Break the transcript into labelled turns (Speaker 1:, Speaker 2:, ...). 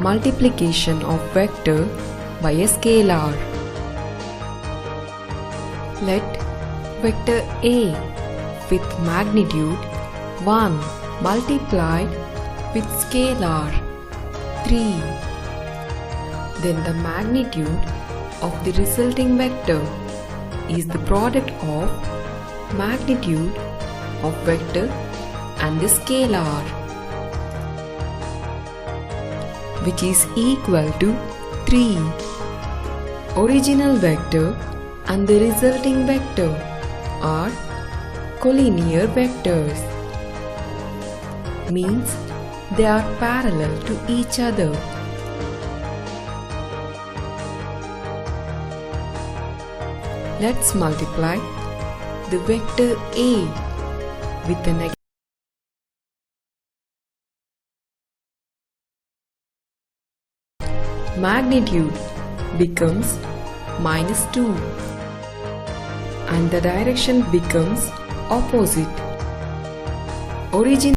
Speaker 1: multiplication of vector by a scalar. Let vector A with magnitude 1 multiplied with scalar 3. Then the magnitude of the resulting vector is the product of magnitude of vector and the scalar, which is equal to 3. Original vector and the resulting vector are collinear vectors, means they are parallel to each other. Let's multiply the vector A with the negative magnitude becomes -2 and the direction becomes opposite. Origin